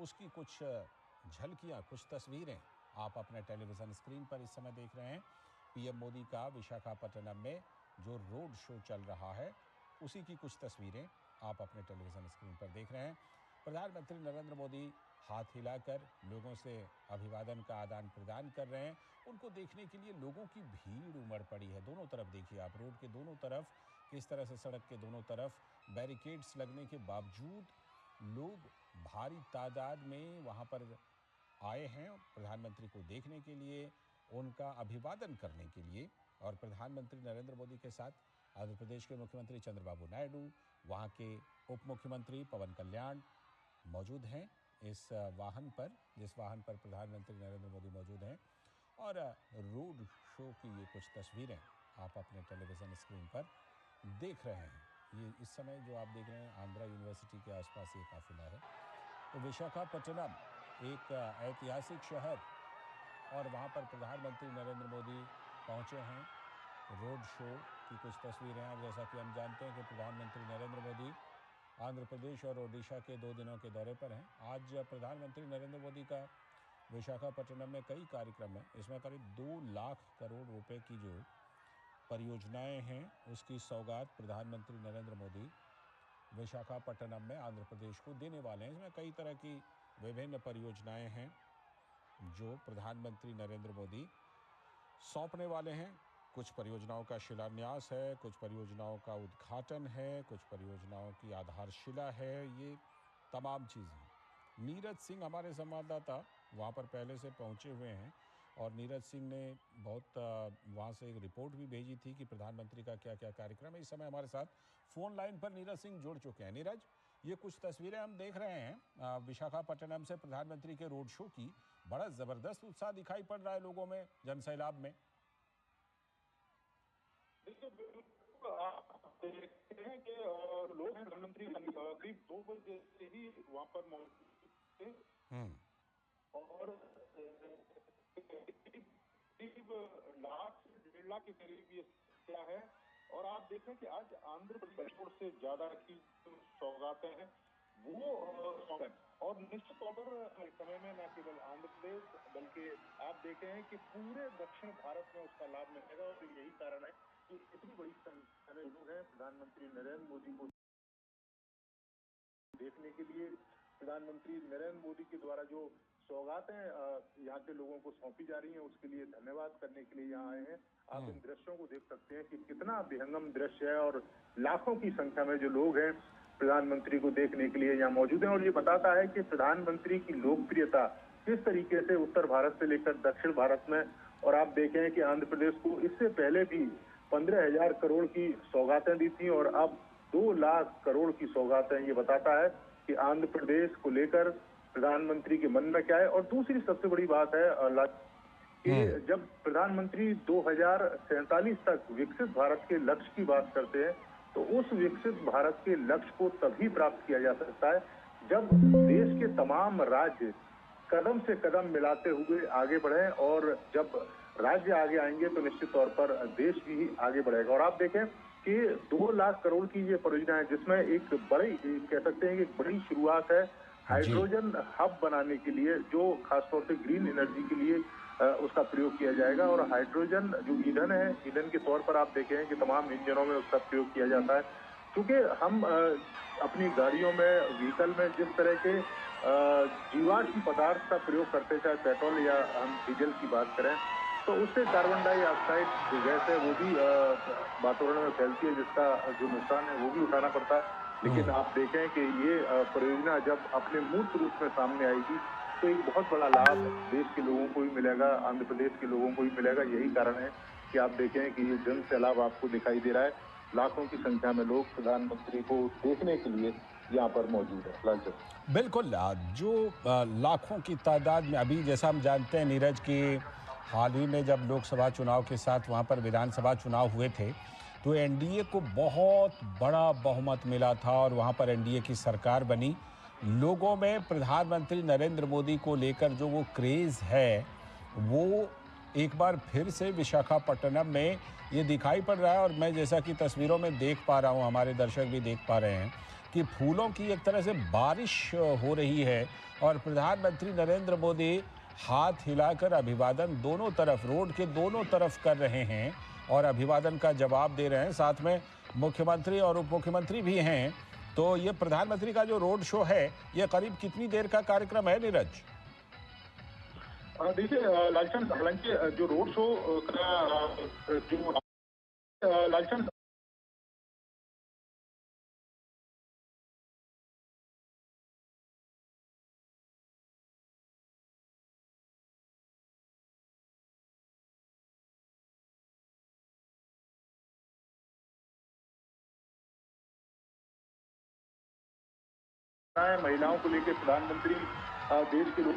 उसकी कुछ झलकियां, कुछ तस्वीरें आप अपने टेलीविज़न स्क्रीन पर इस समय देख रहे हैं। पीएम मोदी का विशाखापट्टनम में जो रोड शो चल रहा है, उसी की कुछ तस्वीरें आप अपने टेलीविज़न स्क्रीन पर देख रहे हैं। प्रधानमंत्री नरेंद्र मोदी हाथ हिलाकर लोगों से अभिवादन का आदान प्रदान कर रहे हैं। उनको देखने के लिए लोगों की भीड़ उमड़ पड़ी है। दोनों तरफ देखिए आप, रोड के दोनों तरफ किस तरह से, सड़क के दोनों तरफ बैरिकेड्स लगने के बावजूद लोग भारी तादाद में वहां पर आए हैं प्रधानमंत्री को देखने के लिए, उनका अभिवादन करने के लिए। और प्रधानमंत्री नरेंद्र मोदी के साथ आंध्र प्रदेश के मुख्यमंत्री चंद्रबाबू नायडू, वहां के उप मुख्यमंत्री पवन कल्याण मौजूद हैं इस वाहन पर, जिस वाहन पर प्रधानमंत्री नरेंद्र मोदी मौजूद हैं। और रोड शो की ये कुछ तस्वीरें आप अपने टेलीविज़न स्क्रीन पर देख रहे हैं। ये इस समय जो आप देख रहे हैं आंध्रा यूनिवर्सिटी के आसपास ये काफिला है। तो विशाखापट्टनम एक ऐतिहासिक शहर, और वहाँ पर प्रधानमंत्री नरेंद्र मोदी पहुँचे हैं। रोड शो की कुछ तस्वीरें हैं। जैसा कि हम जानते हैं कि प्रधानमंत्री नरेंद्र मोदी आंध्र प्रदेश और ओडिशा के 2 दिनों के दौरे पर हैं। आज प्रधानमंत्री नरेंद्र मोदी का विशाखापट्टनम में कई कार्यक्रम हैं। इसमें करीब 2 लाख करोड़ रुपए की जो परियोजनाएं हैं, उसकी सौगात प्रधानमंत्री नरेंद्र मोदी विशाखापट्टनम में आंध्र प्रदेश को देने वाले हैं। इसमें कई तरह की विभिन्न परियोजनाएं हैं जो प्रधानमंत्री नरेंद्र मोदी सौंपने वाले हैं। कुछ परियोजनाओं का शिलान्यास है, कुछ परियोजनाओं का उद्घाटन है, कुछ परियोजनाओं की आधारशिला है। ये तमाम चीज़ें। नीरज सिंह हमारे संवाददाता वहाँ पर पहले से पहुँचे हुए हैं, और नीरज सिंह ने बहुत वहाँ से एक रिपोर्ट भी भेजी थी कि प्रधानमंत्री का क्या क्या कार्यक्रम है। इस समय हमारे साथ फ़ोन लाइन पर नीरज सिंह जुड़ चुके हैं। नीरज, ये कुछ तस्वीरें हम देख रहे हैं विशाखापट्टनम से प्रधानमंत्री के रोड शो की। बड़ा ज़बरदस्त उत्साह दिखाई पड़ रहा है लोगों में, जनसैलाब में। बिल्कुल, आप देखते हैं कि लोग हैं, प्रधानमंत्री करीब 2 बजे से ही वहाँ पर मौजूद थे, और करीब लाख से 1.5 लाख के करीब ये संख्या है। और आप देखें कि आज आंध्र प्रदेश से ज्यादा की जो सौगातें हैं वो और निश्चित तौर पर इस समय में न केवल आंध्र प्रदेश बल्कि आप देखे हैं कि पूरे दक्षिण भारत में उसका लाभ मिलेगा। और यही कारण है कि इतनी बड़ी संख्या में लोग हैं प्रधानमंत्री नरेंद्र मोदी को देखने के लिए। प्रधानमंत्री नरेंद्र मोदी के द्वारा जो सौगातें यहाँ के लोगों को सौंपी जा रही हैं, उसके लिए धन्यवाद करने के लिए यहाँ आए हैं। आप इन दृश्यों को देख सकते हैं कि कितना विहंगम दृश्य है, और लाखों की संख्या में जो लोग हैं प्रधानमंत्री को देखने के लिए यहाँ मौजूद हैं। और ये बताता है कि प्रधानमंत्री की लोकप्रियता किस तरीके से उत्तर भारत से लेकर दक्षिण भारत में। और आप देखें कि आंध्र प्रदेश को इससे पहले भी 15,000 करोड़ की सौगातें दी थी, और अब 2 लाख करोड़ की सौगातें। ये बताता है कि आंध्र प्रदेश को लेकर प्रधानमंत्री के मन में क्या है। और दूसरी सबसे बड़ी बात है कि जब प्रधानमंत्री 2047 तक विकसित भारत के लक्ष्य की बात करते हैं, तो उस विकसित भारत के लक्ष्य को तभी प्राप्त किया जा सकता है जब देश के तमाम राज्य कदम से कदम मिलाते हुए आगे बढ़े। और जब राज्य आगे आएंगे तो निश्चित तौर पर देश भी आगे बढ़ेगा। और आप देखें कि 2 लाख करोड़ की ये परियोजना है, जिसमें एक बड़ी, कह सकते हैं कि एक बड़ी शुरुआत है हाइड्रोजन हब बनाने के लिए, जो खासतौर से ग्रीन एनर्जी के लिए उसका प्रयोग किया जाएगा। और हाइड्रोजन जो ईंधन है, ईंधन के तौर पर आप देखें कि तमाम इंजनों में उसका प्रयोग किया जाता है। क्योंकि हम अपनी गाड़ियों में, व्हीकल में जिस तरह के जीवाश्म पदार्थ का प्रयोग करते, चाहे पेट्रोल या हम डीजल की बात करें, तो उससे कार्बन डाइऑक्साइड जो गैस है वो भी वातावरण में फैलती है, जिसका जो नुकसान है वो भी उठाना पड़ता है। लेकिन आप देखें कि ये परियोजना जब अपने मूर्त रूप में सामने आएगी तो एक बहुत बड़ा लाभ देश के लोगों को भी मिलेगा, आंध्र प्रदेश के लोगों को भी मिलेगा। यही कारण है कि आप देखें कि ये जन सैलाब आपको दिखाई दे रहा है। लाखों की संख्या में लोग प्रधानमंत्री को देखने के लिए यहाँ पर मौजूद है। बिल्कुल, जो लाखों की तादाद में, अभी जैसा हम जानते हैं नीरज की, हाल ही में जब लोकसभा चुनाव के साथ वहाँ पर विधानसभा चुनाव हुए थे, तो एनडीए को बहुत बड़ा बहुमत मिला था और वहाँ पर एनडीए की सरकार बनी। लोगों में प्रधानमंत्री नरेंद्र मोदी को लेकर जो वो क्रेज़ है, वो एक बार फिर से विशाखापट्टनम में ये दिखाई पड़ रहा है। और मैं जैसा कि तस्वीरों में देख पा रहा हूँ, हमारे दर्शक भी देख पा रहे हैं कि फूलों की एक तरह से बारिश हो रही है और प्रधानमंत्री नरेंद्र मोदी हाथ हिलाकर अभिवादन दोनों तरफ, रोड के दोनों तरफ कर रहे हैं और अभिवादन का जवाब दे रहे हैं। साथ में मुख्यमंत्री और उप मुख्यमंत्री भी हैं। तो ये प्रधानमंत्री का जो रोड शो है, ये करीब कितनी देर का कार्यक्रम है, नीरज? देखिए लालचंद, हालांकि जो रोड शो का जो लालचंद महिलाओं को लेकर प्रधानमंत्री देश के लोग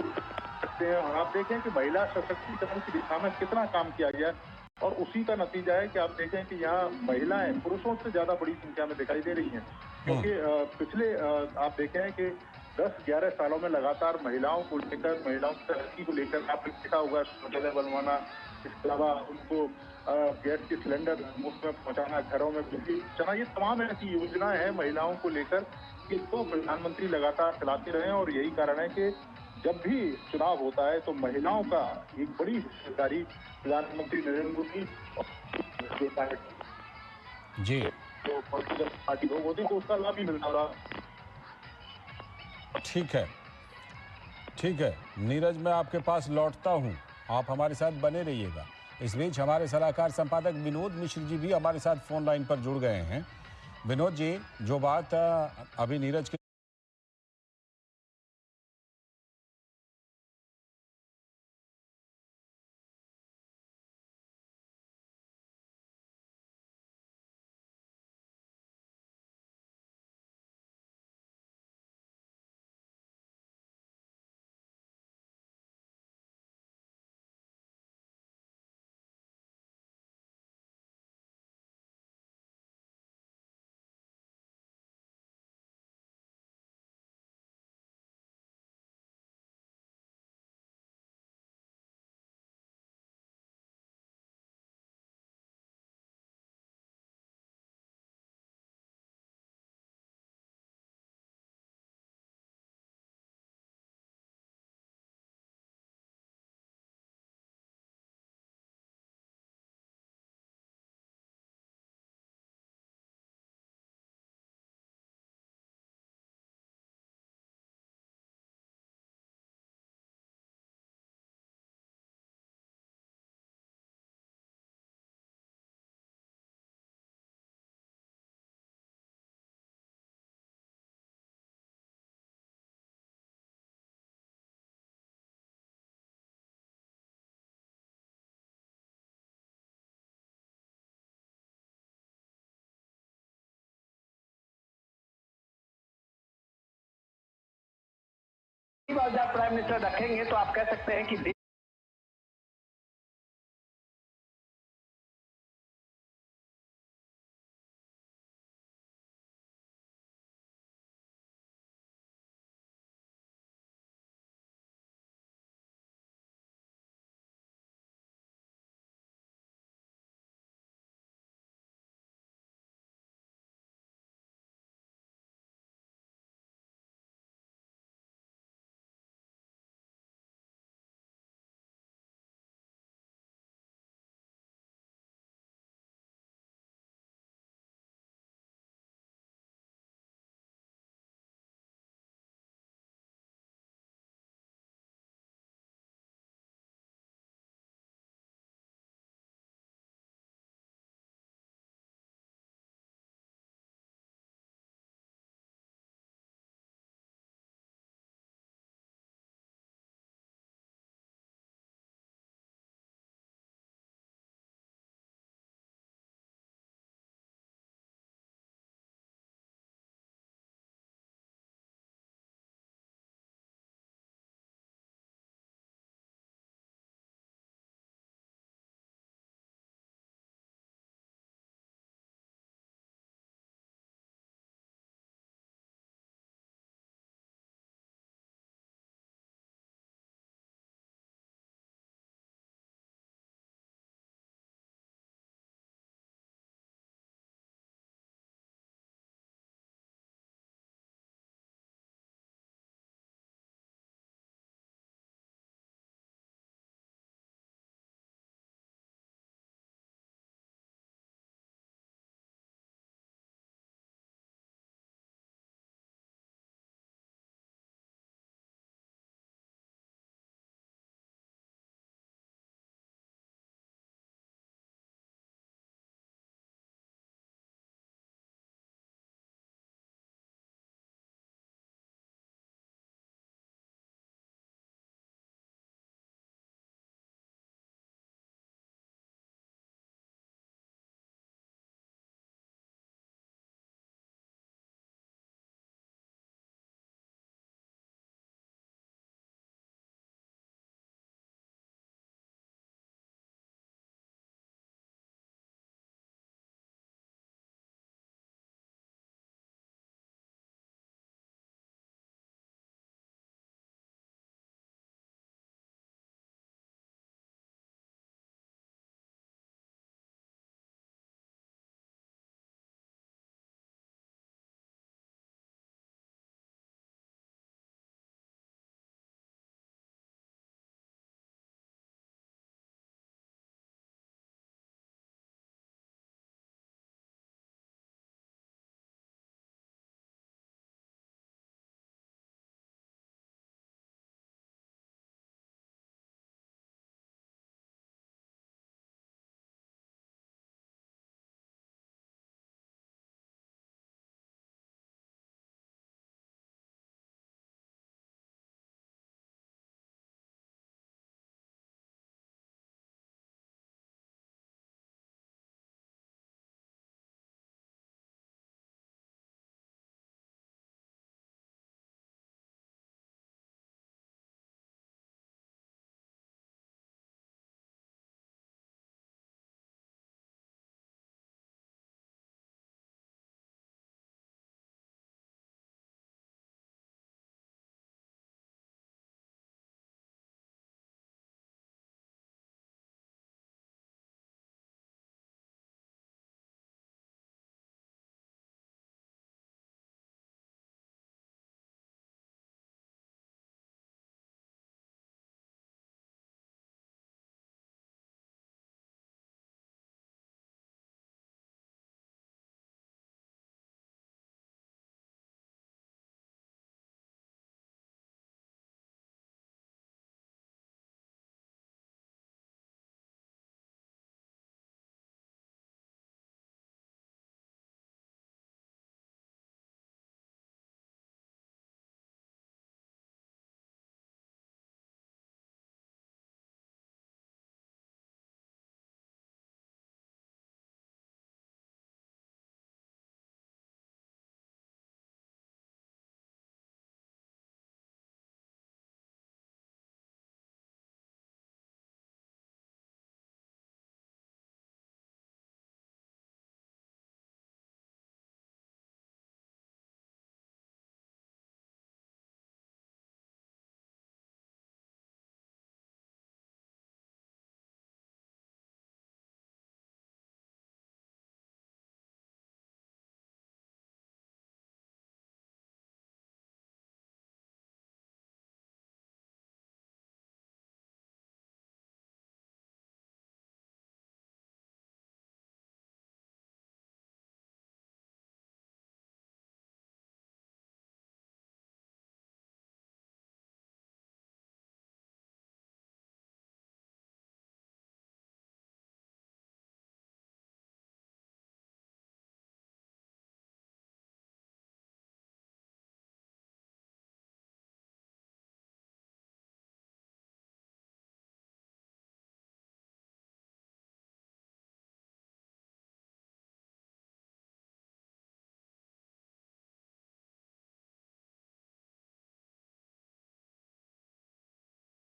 सकते हैं, और आप देखें कि महिला सशक्तिकरण की दिशा में कितना काम किया गया और उसी का नतीजा है कि आप देखें कि यहाँ महिलाएं पुरुषों से ज्यादा बड़ी संख्या में दिखाई दे रही हैं। क्योंकि पिछले आप देखें कि 10-11 सालों में लगातार महिलाओं को लेकर, महिलाओं की तरक्की को लेकर आपने देखा होगा, शौचालय बनवाना, इसके अलावा उनको गैस के सिलेंडर मुफ्त में पहुंचाना, घरों में बिजली पहुंचाना, ये तमाम ऐसी योजनाएं हैं महिलाओं को लेकर कि तो प्रधानमंत्री लगातार चलाते रहे। और यही कारण है कि जब भी चुनाव होता है तो महिलाओं का एक बड़ी हिस्सेदारी प्रधानमंत्री नरेंद्र मोदी देता है। जी, तो पार्टी लोग होते हैं तो उसका लाभ भी मिलता रहा। ठीक है, ठीक है नीरज, मैं आपके पास लौटता हूं, आप हमारे साथ बने रहिएगा। इस बीच हमारे सलाहकार संपादक विनोद मिश्र जी भी हमारे साथ फोन लाइन पर जुड़ गए हैं। विनोद जी, जो बात अभी नीरज के प्राइम मिनिस्टर रखेंगे तो आप कह सकते हैं कि